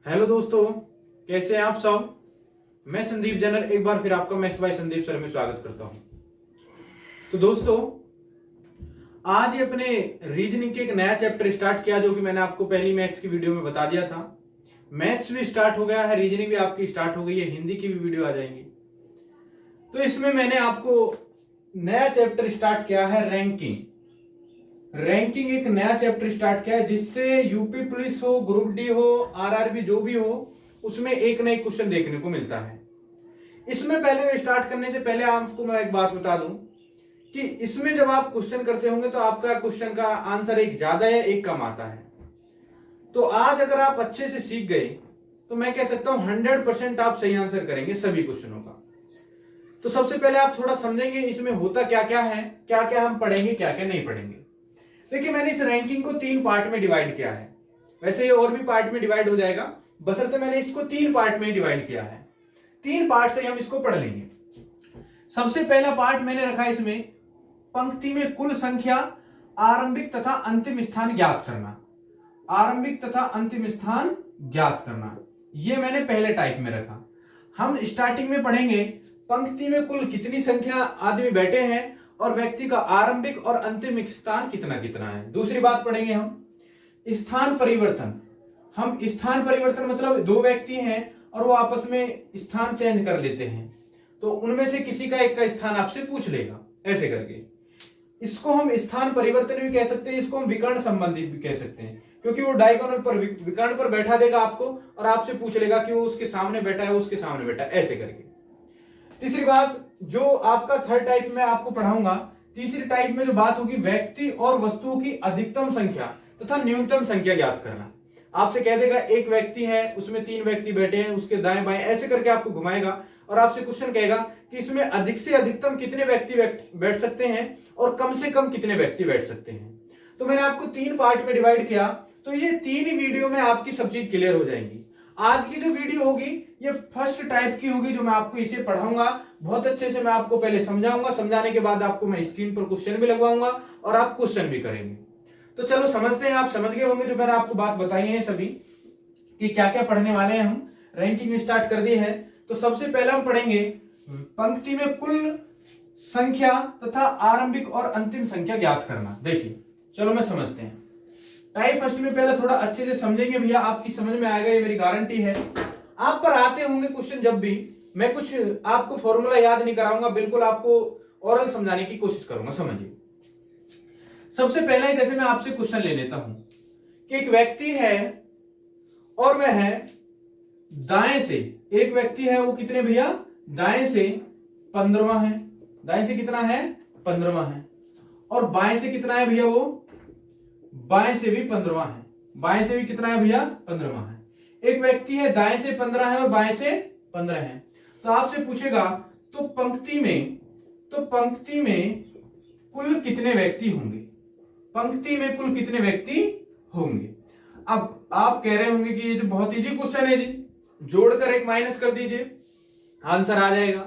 Hello दोस्तों, कैसे हैं आप सब। मैं संदीप जनरल एक बार फिर आपका मैथ्स बाय संदीप सर में स्वागत करता हूं। तो दोस्तों, आज ये अपने रीजनिंग के एक नया चैप्टर स्टार्ट किया जो कि मैंने आपको पहली मैथ्स की वीडियो में बता दिया था। मैथ्स भी स्टार्ट हो गया है, रीजनिंग भी आपकी स्टार्ट हो गई है, हिंदी की भी वीडियो आ जाएंगी। तो इसमें मैंने आपको नया चैप्टर स्टार्ट किया है रैंकिंग। रैंकिंग एक नया चैप्टर स्टार्ट किया है जिससे यूपी पुलिस हो, ग्रुप डी हो, आरआरबी जो भी हो, उसमें एक ना एक क्वेश्चन देखने को मिलता है। इसमें पहले स्टार्ट करने से पहले आपको मैं एक बात बता दूं कि इसमें जब आप क्वेश्चन करते होंगे तो आपका क्वेश्चन का आंसर एक ज्यादा है, एक कम आता है। तो आज अगर आप अच्छे से सीख गए तो मैं कह सकता हूं 100% आप सही आंसर करेंगे सभी क्वेश्चनों का। तो सबसे पहले आप थोड़ा समझेंगे इसमें होता क्या क्या है, क्या क्या हम पढ़ेंगे, क्या क्या नहीं पढ़ेंगे। देखिए, मैंने इस रैंकिंग को 3 पार्ट में डिवाइड किया है। वैसे ये और भी पार्ट में डिवाइड हो जाएगा, बशर्ते मैंने इसको 3 पार्ट में डिवाइड किया है। 3 पार्ट से हम इसको पढ़ लेंगे। सबसे पहला पार्ट मैंने रखा इसमें पंक्ति में कुल संख्या, आरंभिक तथा अंतिम स्थान ज्ञात करना। आरंभिक तथा अंतिम स्थान ज्ञात करना, ये मैंने पहले टाइप में रखा। हम स्टार्टिंग में पढ़ेंगे पंक्ति में कुल कितनी संख्या आदमी बैठे हैं और व्यक्ति का आरंभिक और अंतिम स्थान कितना कितना है। दूसरी बात पढ़ेंगे हम स्थान परिवर्तन। हम स्थान परिवर्तन मतलब 2 व्यक्ति हैं और वो आपस में स्थान चेंज कर लेते हैं, तो उनमें से किसी का एक का स्थान आपसे पूछ लेगा, ऐसे करके। इसको हम स्थान परिवर्तन भी कह सकते हैं, इसको हम विकर्ण संबंधी भी कह सकते हैं, क्योंकि वो डायगोनल पर विकर्ण पर बैठा देगा आपको और आपसे पूछ लेगा कि वो उसके सामने बैठा है, उसके सामने बैठा है, ऐसे करके। तीसरी बात जो आपका थर्ड टाइप में आपको पढ़ाऊंगा, तीसरी टाइप में जो बात होगी व्यक्ति और वस्तुओं की अधिकतम संख्या तथा न्यूनतम संख्या ज्ञात करना। आपसे कह देगा एक व्यक्ति है, उसमें 3 व्यक्ति बैठे हैं, उसके दाएं बाएं ऐसे करके आपको घुमाएगा और आपसे क्वेश्चन कहेगा कि इसमें अधिक से अधिकतम कितने व्यक्ति बैठ सकते हैं और कम से कम कितने व्यक्ति बैठ सकते हैं। तो मैंने आपको 3 पार्ट में डिवाइड किया, तो ये 3 ही वीडियो में आपकी सब चीज क्लियर हो जाएंगी। आज की जो वीडियो होगी ये फर्स्ट टाइप की होगी, जो मैं आपको इसे पढ़ाऊंगा बहुत अच्छे से। मैं आपको पहले समझाऊंगा, समझाने के बाद आपको मैं स्क्रीन पर क्वेश्चन भी लगवाऊंगा और आप क्वेश्चन भी करेंगे। तो चलो समझते हैं। आप समझ गए होंगे जो मैंने आपको बात बताई है सभी कि क्या क्या पढ़ने वाले हैं। हम रैंकिंग स्टार्ट कर दी है, तो सबसे पहले हम पढ़ेंगे पंक्ति में कुल संख्या तथा आरंभिक और अंतिम संख्या ज्ञात करना। देखिए, चलो मैं समझते हैं। टाइप फर्स्ट में पहले थोड़ा अच्छे से समझेंगे भैया, आपकी समझ में आएगा, ये मेरी गारंटी है। आप पर आते होंगे क्वेश्चन, जब भी मैं कुछ आपको फॉर्मूला याद नहीं कराऊंगा, बिल्कुल आपको ओरल समझाने की कोशिश करूंगा। समझिए, सबसे पहले जैसे मैं आपसे क्वेश्चन ले लेता हूं कि एक व्यक्ति है और वह है दाएं से, एक व्यक्ति है वो कितने भैया, दाएं से 15वां है। दाएं से कितना है, 15वां है। और बाएं से कितना है भैया, वो बाएं से भी 15वां है। बाएं से भी कितना है भैया, 15वां है। एक व्यक्ति है दाएं से 15 है और बाएं से 15 है। तो आपसे पूछेगा तो पंक्ति में कुल कितने व्यक्ति होंगे। पंक्ति में कुल कितने व्यक्ति होंगे। अब आप कह रहे होंगे कि ये तो बहुत इजी क्वेश्चन है जी, जोड़कर एक माइनस कर दीजिए, आंसर आ जाएगा।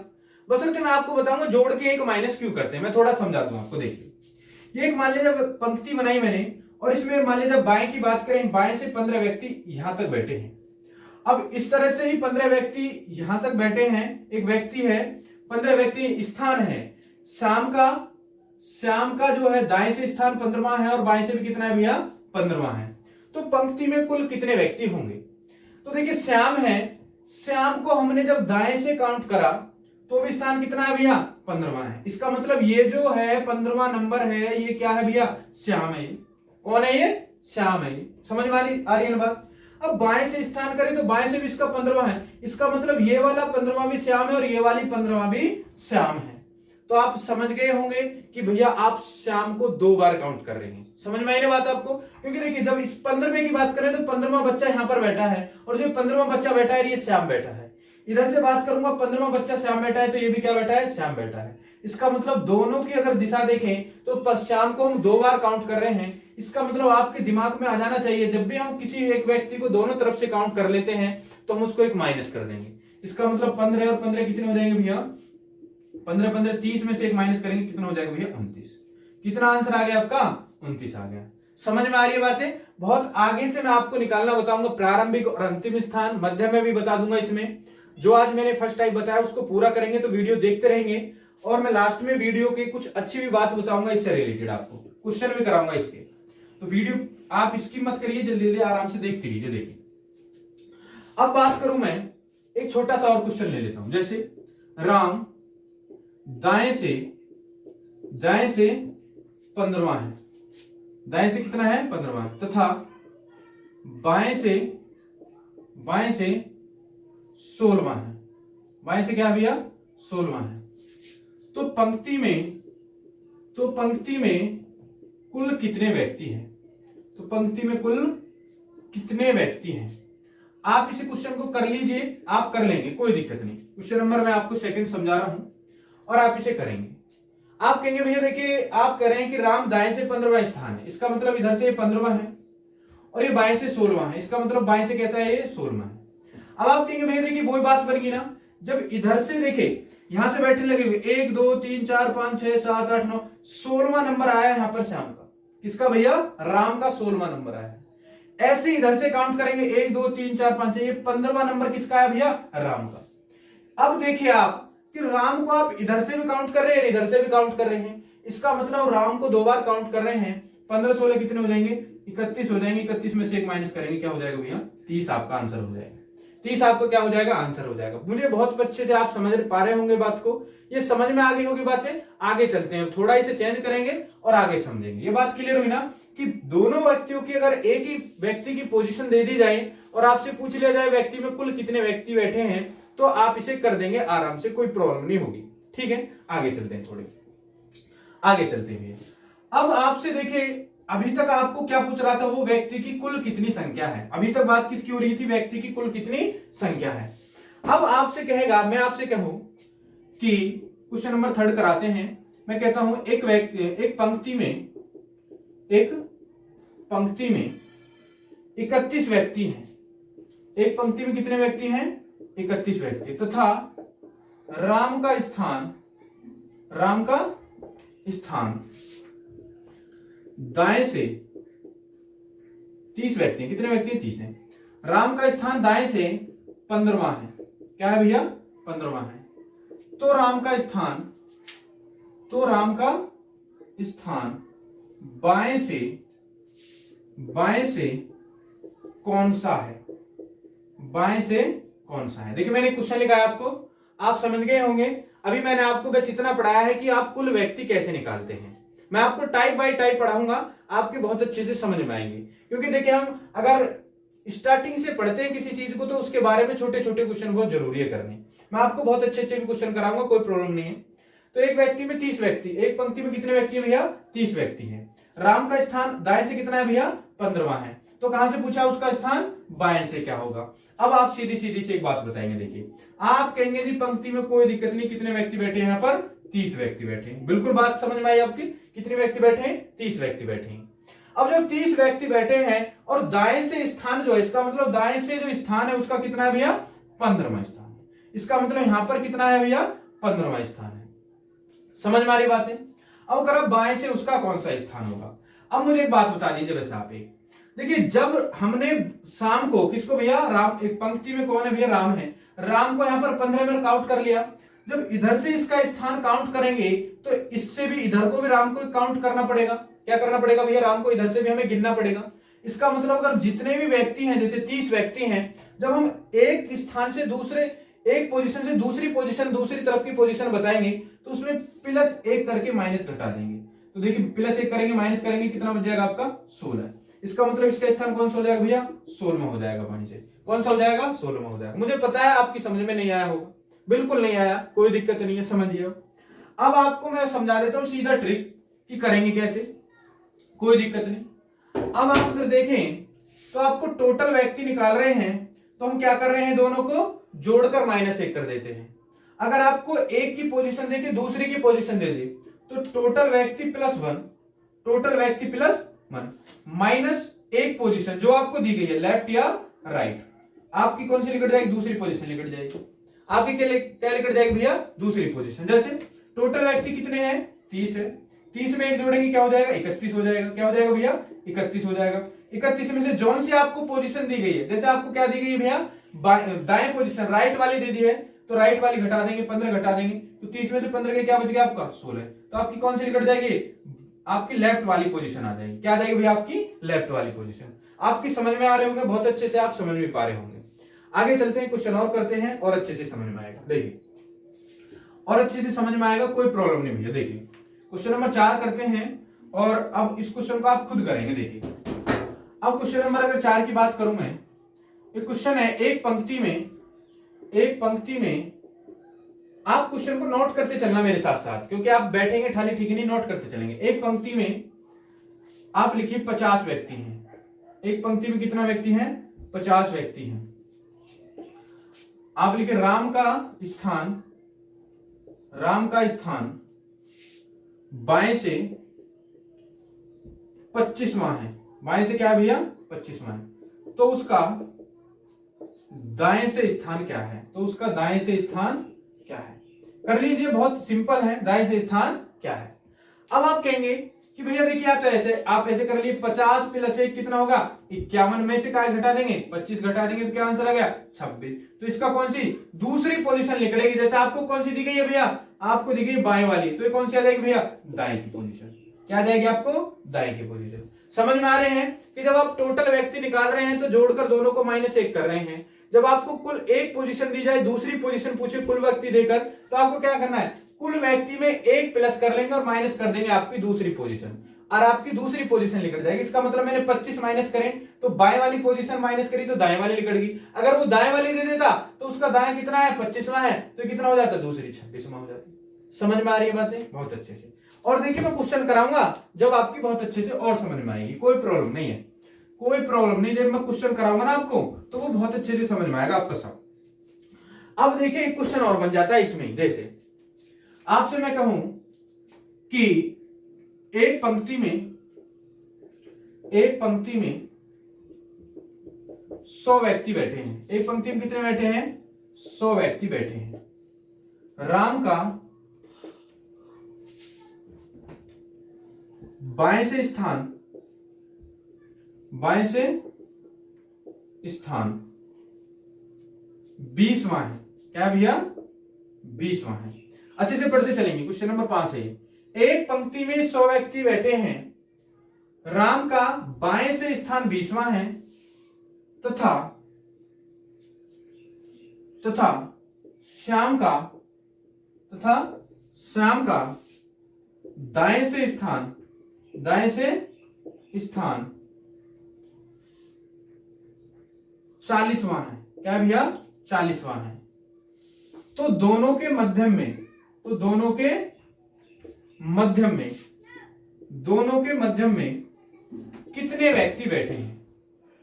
बशर्ते मैं आपको बताऊंगा जोड़ के एक माइनस क्यों करते हैं, मैं थोड़ा समझा दूं आपको। देखिए, ये एक मान लीजिए जब पंक्ति बनाई मैंने और इसमें मान लीजिए बाएं की बात करें, बाएं से 15 व्यक्ति यहां तक बैठे हैं। अब इस तरह से ही 15 व्यक्ति यहां तक बैठे हैं, एक व्यक्ति है, 15 व्यक्ति स्थान है। श्याम का जो है दाएं से स्थान 15वां है और बाएं से भी कितना है भैया, 15वां है। तो पंक्ति में कुल कितने व्यक्ति होंगे। तो देखिए श्याम है, श्याम को हमने जब दाएं से काउंट करा तो भी स्थान कितना है भैया, 15वां है। इसका मतलब ये जो है 15वां नंबर है, ये क्या है भैया, श्याम है। कौन है ये, श्याम है। समझ में आ रही है ना बात। अब बाएं से स्थान करें तो बाएं से भी इसका 15वां है, इसका मतलब ये वाला 15वां भी श्याम है और ये वाली 15वां भी श्याम है। तो आप समझ गए होंगे कि भैया आप श्याम को 2 बार काउंट कर रहे हैं। समझ में आई ना बात आपको। क्योंकि देखिए जब इस 15वें की बात करें तो 15वां बच्चा यहां पर बैठा है और जो 15वां बच्चा बैठा है ये श्याम बैठा है। इधर से बात करूंगा 15वां बच्चा श्याम बैठा है तो ये भी क्या बैठा है, श्याम बैठा है। इसका मतलब दोनों की अगर दिशा देखें तो श्याम को हम 2 बार काउंट कर रहे हैं। इसका मतलब आपके दिमाग में आ जाना चाहिए जब भी हम किसी एक व्यक्ति को दोनों तरफ से काउंट कर लेते हैं तो हम उसको एक माइनस कर देंगे। इसका मतलब 15 और 15 कितने हो जाएंगे भैया, 15 15 30 में से एक माइनस करेंगे, कितना हो जाएगा भैया, 29। कितना आंसर आ गया आपका, 29 आ गया। समझ में आ रही है बातें। बहुत आगे से मैं आपको निकालना बताऊंगा, प्रारंभिक और अंतिम स्थान, मध्य में भी बता दूंगा। इसमें जो आज मैंने फर्स्ट टाइप बताया उसको पूरा करेंगे तो वीडियो देखते रहेंगे, और मैं लास्ट में वीडियो के कुछ अच्छी भी बात बताऊंगा इससे रिलेटेड, आपको क्वेश्चन भी कराऊंगा इसके। तो वीडियो आप इसकी मत करिए, जल्दी जल्दी आराम से देखते रहिए। देखिए अब बात करूं मैं, एक छोटा सा और क्वेश्चन ले लेता हूं, जैसे राम दाएं से 15वां है, दाएं से कितना है 15वां, तथा बाएं से 16वां है। बाएं से क्या भैया 16वां है। तो पंक्ति में कुल कितने व्यक्ति हैं? तो पंक्ति में कुल कितने व्यक्ति हैं? आप इसे क्वेश्चन को कर लीजिए, आप कर लेंगे, कोई दिक्कत नहीं। क्वेश्चन नंबर मैं आपको सेकंड समझा रहा हूं और आप इसे करेंगे। आप कहेंगे भैया देखिए, आप कह रहे हैं कि राम दाएं से 15वां स्थान है, इसका मतलब इधर से ये 15वां है और ये बाएं से 16वां है, इसका मतलब बाएं से कैसा है, ये 16वां है। अब आप कहेंगे भैया देखिए वही बात बन गई ना, जब इधर से देखे यहां से बैठने लगे 1 2 3 4 5 6 7 8 9, 16वां नंबर आया यहां पर श्याम का, किसका भैया, राम का 16वां नंबर आया है। ऐसे इधर से काउंट करेंगे 1 2 3 4 5 6, ये 15वां नंबर किसका है भैया, राम का। अब देखिए आप कि राम को आप इधर से भी काउंट कर रहे हैं, इधर से भी काउंट कर रहे हैं, इसका मतलब राम को 2 बार काउंट कर रहे हैं। 15 16 कितने हो जाएंगे, 31 हो जाएंगे। 31 में से 1 माइनस करेंगे, क्या हो जाएगा भैया, 30 आपका आंसर हो जाएगा। 30 आपको क्या हो जाएगा, आंसर हो जाएगा। मुझे बहुत अच्छे से आप समझ पा रहे होंगे बात को, ये समझ में आ गई होगी बातें। आगे चलते हैं, थोड़ा इसे चेंज करेंगे और आगे समझेंगे। ये बात क्लियर हुई ना कि दोनों व्यक्तियों की अगर एक ही व्यक्ति की पोजीशन दे दी जाए और आपसे पूछ लिया जाए व्यक्ति में कुल कितने व्यक्ति बैठे हैं, तो आप इसे कर देंगे आराम से, कोई प्रॉब्लम नहीं होगी। ठीक है, आगे चलते हैं, थोड़े आगे चलते हैं। अब आपसे देखिए, अभी तक आपको क्या पूछ रहा था, वो व्यक्ति की कुल कितनी संख्या है। अभी तक बात किसकी हो रही थी, व्यक्ति की कुल कितनी संख्या है। अब आपसे कहेगा, मैं आपसे कहूं कि क्वेश्चन नंबर 3 कराते हैं। मैं कहता हूं एक व्यक्ति, एक पंक्ति में 31 व्यक्ति हैं। एक पंक्ति में कितने व्यक्ति हैं, 31 व्यक्ति, तथा राम का स्थान दाएं से 30 व्यक्ति हैं। कितने व्यक्ति हैं, 30 हैं। राम का स्थान दाएं से 15वां है, क्या है भैया, 15वां है। तो राम का स्थान बाएं से कौन सा है, बाएं से कौन सा है। देखिए मैंने क्वेश्चन लिखा है आपको, आप समझ गए होंगे। अभी मैंने आपको बस इतना पढ़ाया है कि आप कुल व्यक्ति कैसे निकालते हैं। मैं आपको टाइप बाय टाइप पढ़ाऊंगा, आपके बहुत अच्छे से समझ में आएंगे। क्योंकि देखिए हम अगर स्टार्टिंग से पढ़ते हैं किसी चीज को, तो उसके बारे में छोटे छोटे क्वेश्चन बहुत जरूरी है करने। मैं आपको बहुत अच्छे अच्छे भी क्वेश्चन कराऊंगा, कोई प्रॉब्लम नहीं है। तो एक व्यक्ति में 30 व्यक्ति, एक पंक्ति में कितने व्यक्ति है भैया, 30 व्यक्ति है। राम का स्थान दाएं से कितना है भैया, 15वां है। तो कहां से पूछा, उसका स्थान बाएं से क्या होगा। अब आप सीधी सीधी से एक बात बताएंगे। देखिए आप कहेंगे जी पंक्ति में कोई दिक्कत नहीं, कितने व्यक्ति बैठे हैं यहाँ पर, 30 व्यक्ति बैठे हैं। बिल्कुल बात समझ में आई आपकी, कितने व्यक्ति बैठे हैं, 30 व्यक्ति बैठे हैं। अब जब 30 व्यक्ति बैठे हैं और दाएं से स्थान जो है, इसका मतलब दाएं से जो स्थान है उसका कितना है भैया, 15वां स्थान है। इसका मतलब यहां पर कितना है भैया, 15वां स्थान है। समझ में आ रही बात है। अब अगर बाएं से उसका कौन सा स्थान होगा। अब मुझे एक बात बता दीजिए वैसे आप, एक देखिए जब हमने शाम को किसको भैया, राम, एक पंक्ति में कौन है भैया, राम है। राम को यहां पर 15 में काउंट कर लिया। जब इधर से इसका स्थान काउंट करेंगे तो इससे भी इधर को भी राम को काउंट करना पड़ेगा। क्या करना पड़ेगा भैया, राम को इधर से भी हमें गिनना पड़ेगा। इसका मतलब अगर जितने भी व्यक्ति हैं, जैसे 30 व्यक्ति हैं, जब हम एक स्थान से दूसरे, एक पोजीशन से दूसरी पोजीशन, दूसरी तरफ की पोजीशन बताएंगे तो उसमें +1 करके माइनस घटा देंगे। तो देखिए +1 करेंगे, माइनस करेंगे, कितना बच जाएगा आपका, 16। इसका मतलब इसका स्थान कौन सा हो जाएगा भैया, 16वां हो जाएगा। पानी से कौन सा हो जाएगा, 16वां हो जाएगा। मुझे पता है आपकी समझ में नहीं आया होगा, बिल्कुल नहीं आया, कोई दिक्कत नहीं है, समझिए। अब आपको मैं समझा देता हूं सीधा ट्रिक कि करेंगे कैसे, कोई दिक्कत नहीं। अब आप अगर देखें तो आपको टोटल व्यक्ति निकाल रहे हैं, तो हम क्या कर रहे हैं, दोनों को जोड़कर -1 कर देते हैं। अगर आपको एक की पोजीशन देके दूसरी की पोजीशन दे दे तो टोटल व्यक्ति +1, टोटल व्यक्ति +1 -1 पोजीशन जो आपको दी गई है, लेफ्ट या राइट, आपकी कौन सी निकट जाएगी, दूसरी पोजीशन निकट जाएगी। आपकी क्या निकट जाएगी भैया, दूसरी पोजीशन। जैसे टोटल व्यक्ति कितने हैं, 30 है। 30 में 1 जोड़ेंगे क्या हो जाएगा, 31 हो जाएगा। क्या हो जाएगा भैया, 31 हो जाएगा। 31 में से जौन सी आपको पोजीशन दी गई है, जैसे आपको क्या दी गई है भैया, दाएं पोजीशन राइट वाली दे दी है, तो राइट वाली घटा देंगे, 15 घटा देंगे, तो 30 में से 15 के क्या बच गया आपका 16, तो आपकी कौन सी निकट जाएगी, आपकी लेफ्ट वाली पोजीशन आ जाएगी। क्या आ जाएगी भैया, आपकी लेफ्ट वाली पोजीशन। आपकी समझ में आ रहे होंगे, बहुत अच्छे से आप समझ में पा रहे होंगे। आगे चलते हैं, क्वेश्चन और करते हैं और अच्छे से समझ में आएगा। देखिए और अच्छे से समझ में आएगा, कोई प्रॉब्लम नहीं भैया। देखिए क्वेश्चन नंबर 4 करते हैं और अब इस क्वेश्चन को आप खुद करेंगे। देखिए अब क्वेश्चन नंबर अगर 4 की बात करूं मैं, एक क्वेश्चन है, एक पंक्ति में आप क्वेश्चन को नोट करते चलना मेरे साथ साथ, क्योंकि आप बैठेंगे खाली ठीक नहीं, नोट करते चलेंगे। एक पंक्ति में आप लिखिए 50 व्यक्ति हैं। एक पंक्ति में कितना व्यक्ति हैं, 50 व्यक्ति हैं। आप लिखिए राम का स्थान बाएं से 25वां है। बाएं से क्या है भैया, 25वां है, तो उसका दाएं से स्थान क्या है, तो उसका दाएं से स्थान क्या है, कर लीजिए, बहुत सिंपल है, दाएं से स्थान क्या है। अब आप कहेंगे कि भैया देखिए तो ऐसे आप ऐसे कर लिए, 50 प्लस 1 कितना होगा, 51 में से क्या घटा देंगे, 25 घटा देंगे, तो क्या आंसर आ गया 26। तो इसका कौन सी दूसरी पोजीशन निकलेगी, जैसे आपको कौन सी दी गई है भैया, आपको दी गई बाएं वाली, तो ये कौन सी आ जाएगी भैया, दाएं की पोजीशन। क्या आ जाएगी आपको, दाएं की पोजीशन। समझ में आ रहे हैं कि जब आप टोटल व्यक्ति निकाल रहे हैं तो जोड़कर दोनों को -1 कर रहे हैं। जब आपको कुल एक पोजीशन दी जाए, दूसरी पोजीशन पूछे कुल व्यक्ति देकर, तो आपको क्या करना है, कुल व्यक्ति में 1 प्लस कर लेंगे और माइनस कर देंगे आपकी दूसरी पोजीशन, और आपकी दूसरी पोजीशन लिखट जाएगी। इसका मतलब मैंने 25 माइनस करें तो बाएं वाली पोजीशन माइनस करी तो दाएं वाली लिखट गई। अगर वो दाएं वाली दे देता तो उसका दाएं कितना है, 25वां है, तो कितना हो जाता, दूसरी 26वां हो जाती। समझ में आ रही है बातें, बहुत अच्छे से। और देखिए मैं क्वेश्चन कराऊंगा जब आपकी बहुत अच्छे से और समझ में आएगी, कोई प्रॉब्लम नहीं है, कोई प्रॉब्लम नहीं। जब मैं क्वेश्चन कराऊंगा ना आपको तो वो बहुत अच्छे से समझ में आएगा आपका सब। अब देखिए एक क्वेश्चन और बन जाता है इसमें, जैसे आपसे मैं कहूं कि एक पंक्ति में 100 व्यक्ति बैठे हैं। एक पंक्ति में कितने बैठे हैं, 100 व्यक्ति बैठे हैं। राम का बाएं से स्थान 20वां है। क्या भैया, 20वां है। अच्छे से पढ़ते चलेंगे, क्वेश्चन नंबर 5 है। एक पंक्ति में 100 व्यक्ति बैठे हैं, राम का बाएं से स्थान 20वां है तथा श्याम का दाएं से स्थान 40वां है। क्या भैया, 40वां है। तो दोनों के मध्यम में कितने व्यक्ति बैठे हैं,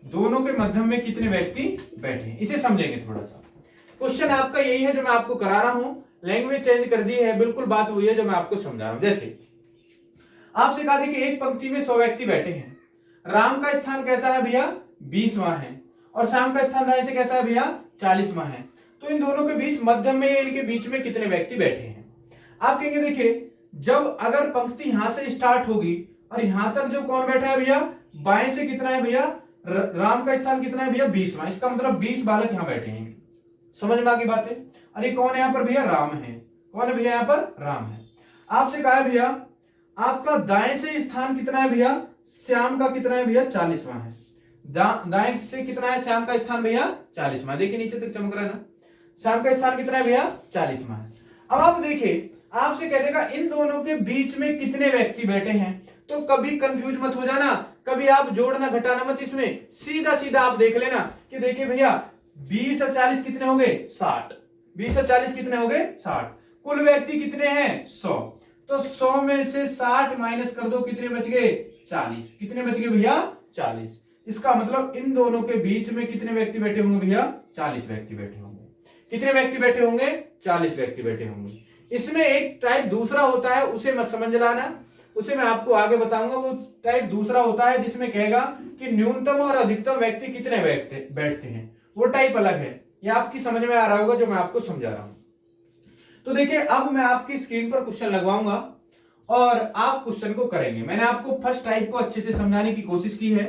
दोनों के मध्यम में कितने व्यक्ति बैठे हैं, इसे समझेंगे थोड़ा सा। क्वेश्चन आपका यही है जो मैं आपको करा रहा हूं, लैंग्वेज चेंज कर दी है, बिल्कुल बात वही है जो मैं आपको समझा रहा हूं। जैसे आपसे कहा था कि एक पंक्ति में 100 व्यक्ति बैठे हैं, राम का स्थान कैसा है भैया, 20वां है, और श्याम का स्थान दाएं से कैसा है भैया, 40वां है। तो इन दोनों के बीच मध्यम में, इनके बीच में कितने व्यक्ति बैठे हैं। आप कहेंगे देखिए जब अगर पंक्ति यहां से स्टार्ट होगी और यहां तक जो कौन बैठा है भैया, बाएं से कितना है भैया, राम का स्थान कितना है भैया, 20वां, इसका मतलब 20 बालक यहां बैठे हैं। समझ में आ गई बातें। अरे कौन है यहां पर भैया, राम है। कौन है भैया यहां पर, राम है। आपसे कहा है भैया आपका दाएं से स्थान कितना है भैया, श्याम का कितना है भैया, 40वां है। दाएं से कितना है श्याम का स्थान भैया, 40वां। देखिए नीचे तक चमक रहा है ना, श्याम का स्थान कितना है भैया, 40वां है। अब आप देखिए आपसे कह देगा इन दोनों के बीच में कितने व्यक्ति बैठे हैं, तो कभी कंफ्यूज मत हो जाना, कभी आप जोड़ना घटाना मत, इसमें सीधा सीधा आप देख लेना कि देखिए भैया 20 और 40 कितने हो गए, 60। 20 और 40 कितने हो गए, 60। कुल व्यक्ति कितने हैं, 100। तो 100 में से 60 माइनस कर दो, कितने बच गए, 40। कितने बच गए भैया, 40। इसका मतलब इन दोनों के बीच में कितने व्यक्ति बैठे होंगे भैया, 40 व्यक्ति बैठे होंगे। कितने व्यक्ति बैठे होंगे, 40 व्यक्ति बैठे होंगे। इसमें एक टाइप दूसरा होता है, उसे मत समझ लाना, उसे मैं आपको आगे बताऊंगा। वो टाइप दूसरा होता है जिसमें कहेगा कि न्यूनतम और अधिकतम व्यक्ति कितने बैठते हैं, वो टाइप अलग है। ये आपकी समझ में आ रहा होगा जो मैं आपको समझा रहा हूं। तो देखिए अब मैं आपकी स्क्रीन पर क्वेश्चन लगवाऊंगा और आप क्वेश्चन को करेंगे। मैंने आपको फर्स्ट टाइप को अच्छे से समझाने की कोशिश की है,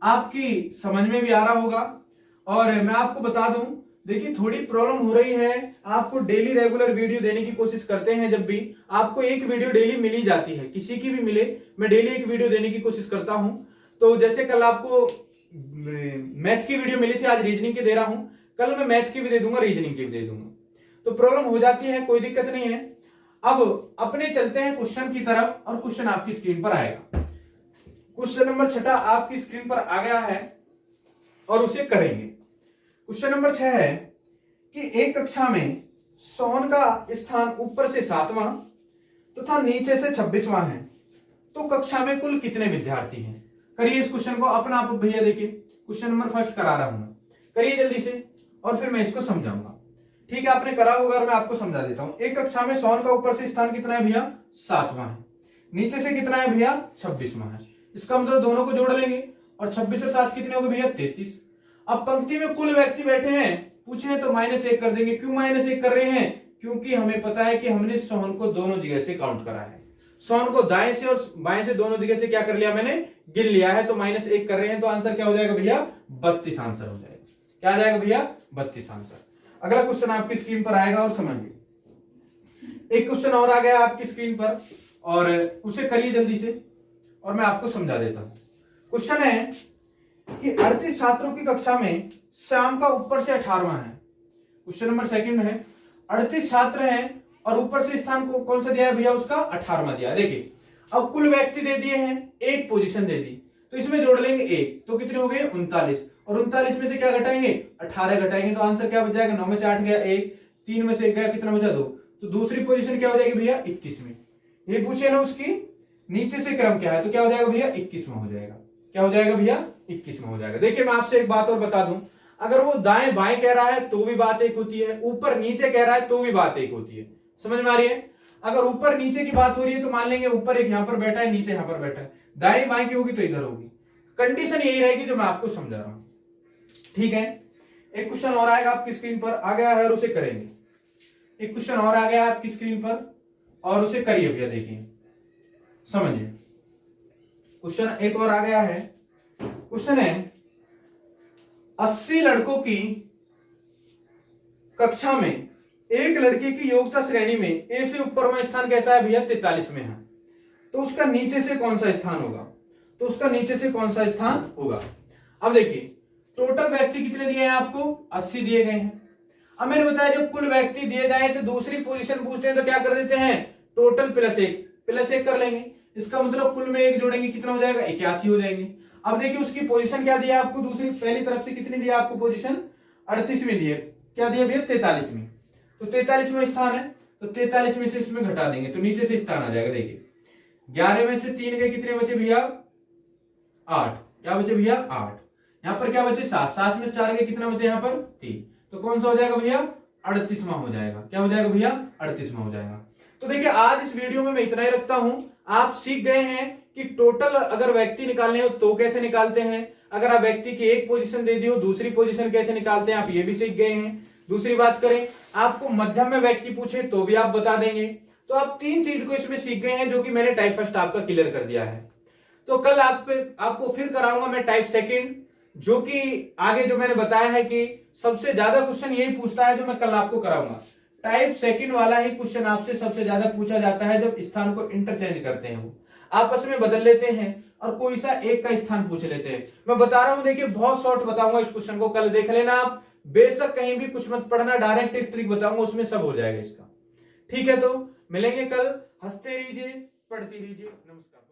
आपकी समझ में भी आ रहा होगा। और मैं आपको बता दूं, देखिए थोड़ी प्रॉब्लम हो रही है, आपको डेली रेगुलर वीडियो देने की कोशिश करते हैं, जब भी आपको एक वीडियो डेली मिल ही जाती है, किसी की भी मिले, मैं डेली एक वीडियो देने की कोशिश करता हूं। तो जैसे कल आपको मैथ की वीडियो मिली थी, आज रीजनिंग की दे रहा हूं, कल मैं मैथ की भी दे दूंगा, रीजनिंग की भी दे दूंगा। तो प्रॉब्लम हो जाती है, कोई दिक्कत नहीं है। अब अपने चलते हैं क्वेश्चन की तरफ, और क्वेश्चन आपकी स्क्रीन पर आएगा। क्वेश्चन नंबर 6 आपकी स्क्रीन पर आ गया है और उसे करेंगे। क्वेश्चन नंबर 6 है कि एक कक्षा में सोहन का स्थान ऊपर से 7वां तथा नीचे से 26वां है, तो कक्षा में कुल कितने विद्यार्थी हैं? करिए इस क्वेश्चन को अपना आप भैया, देखिए क्वेश्चन नंबर फर्स्ट करा रहा हूं मैं, करिए जल्दी से और फिर मैं इसको समझाऊंगा। ठीक है, आपने करा होगा और मैं आपको समझा देता हूं। एक कक्षा में सोहन का ऊपर से स्थान कितना है भैया? 7वां है। नीचे से कितना है भैया? 26वां है। इसका मतलब दोनों को जोड़ लेंगे और 26 से 7 कितने हो गए भैया? 33। अब पंक्ति में कुल व्यक्ति बैठे हैं, पूछे तो -1 कर देंगे। क्यों -1 कर रहे हैं? क्योंकि हमें पता है कि हमने सोहन को दोनों जगह से काउंट करा है। सोहन को दाएं से और बाएं से दोनों जगह से क्या कर लिया मैंने? गिन लिया है। तो -1 कर रहे हैं, तो आंसर क्या हो जाएगा भैया? 32 आंसर हो जाएगा। क्या आ जाएगा भैया? 32 आंसर। अगला क्वेश्चन आपकी स्क्रीन पर आएगा और समझिए। एक क्वेश्चन और आ गया आपकी स्क्रीन पर और उसे करिए जल्दी से और मैं आपको समझा देता हूं। क्वेश्चन है कि 38 छात्रों की कक्षा में श्याम का ऊपर से 18वां है। क्वेश्चन नंबर सेकंड है, 38 छात्र हैं और ऊपर से स्थान को कौन सा दिया है भैया? उसका 18वां दिया है। देखिए अब कुल व्यक्ति दे दिए हैं, एक पोजीशन दे दी, तो इसमें जोड़ लेंगे 1, तो कितने हो गए? 39। और 39 में से क्या घटाएंगे? 18 घटाएंगे, तो आंसर क्या बच जाएगा? 9 में से 8 गया 1, 3 में से 1 गया, कितना बचा? 2। तो दूसरी पोजीशन क्या हो जाएगी भैया? 21 में। ये पूछे ना उसकी नीचे से क्रम क्या है, तो क्या हो जाएगा भैया? 21 में हो जाएगा। क्या हो जाएगा भैया? 21 में हो जाएगा। देखिए मैं आपसे एक बात और बता दूं, अगर वो दाएं बाएं कह रहा है तो भी बात एक होती है, ऊपर नीचे कह रहा है तो भी बात एक होती है। समझ में आ रही है? अगर ऊपर नीचे की बात हो रही है तो मान लेंगे ऊपर एक यहां पर बैठा है, नीचे यहां पर बैठा है, दाएं बाएं की होगी तो इधर होगी। कंडीशन यही रहेगी जो मैं आपको समझा रहा हूं। ठीक है, एक क्वेश्चन और आएगा आपकी स्क्रीन पर, आ गया है और उसे करेंगे। एक क्वेश्चन और आ गया आपकी स्क्रीन पर और उसे करिए भैया, देखिए समझिए। क्वेश्चन एक और आ गया है। क्वेश्चन है 80 लड़कों की कक्षा में एक लड़के की योग्यता श्रेणी में ए से ऊपरवां स्थान कैसा है भैया? 43 में है, तो उसका नीचे से कौन सा स्थान होगा? तो उसका नीचे से कौन सा स्थान होगा? अब देखिए टोटल व्यक्ति कितने दिए हैं आपको? 80 दिए गए हैं। अब मैंने बताया जब कुल व्यक्ति दिए जाए तो दूसरी पोजीशन पूछते हैं तो क्या कर देते हैं? टोटल +1 कर लेंगे। इसका मतलब कुल में 1 जोड़ेंगे, कितना हो जाएगा? 81 हो जाएंगे। अब देखिए उसकी पोजीशन क्या दिया आपको? दूसरी पहली तरफ से कितनी दिया आपको पोजीशन? 38 में दिए। क्या दिया भैया? 43 में। तो 43वां स्थान है, तो 43 में से इसमें घटा देंगे तो नीचे से स्थान आ जाएगा। देखिए 11 में से 3 गए, कितने बचे भैया? 8। क्या बचे भैया? 8। यहां पर क्या बचे? 7। 7 में 4 गए, कितना बचे यहाँ पर? 3। तो कौन सा हो जाएगा भैया? 38वां हो जाएगा। क्या हो जाएगा भैया? 38वां हो जाएगा। तो देखिए आज इस वीडियो में मैं इतना ही रखता हूं। आप सीख गए हैं कि टोटल अगर व्यक्ति निकालने हो तो कैसे निकालते हैं, अगर आप व्यक्ति की एक पोजीशन दे दी हो दूसरी पोजीशन कैसे निकालते हैं, आप ये भी सीख गए हैं। दूसरी बात करें, आपको मध्यम में व्यक्ति पूछे तो भी आप बता देंगे। तो आप 3 चीज को इसमें सीख गए हैं जो कि मैंने टाइप फर्स्ट आपका क्लियर कर दिया है। तो कल आपको फिर कराऊंगा मैं टाइप सेकंड, जो कि आगे जो मैंने बताया है कि सबसे ज्यादा क्वेश्चन यही पूछता है जो मैं कल आपको कराऊंगा। टाइप सेकंड वाला ही क्वेश्चन आपसे सबसे ज्यादा पूछा जाता है जब स्थान को इंटरचेंज करते हैं, वो आपस में बदल लेते हैं और कोई सा एक का स्थान पूछ लेते हैं। मैं बता रहा हूं, देखिए बहुत शॉर्ट बताऊंगा इस क्वेश्चन को, कल देख लेना आप, बेशक कहीं भी कुछ मत पढ़ना, डायरेक्ट एक ट्रिक बताऊंगा उसमें सब हो जाएगा इसका। ठीक है, तो मिलेंगे कल। हंसते रहिए, पढ़ते रहिए। नमस्कार।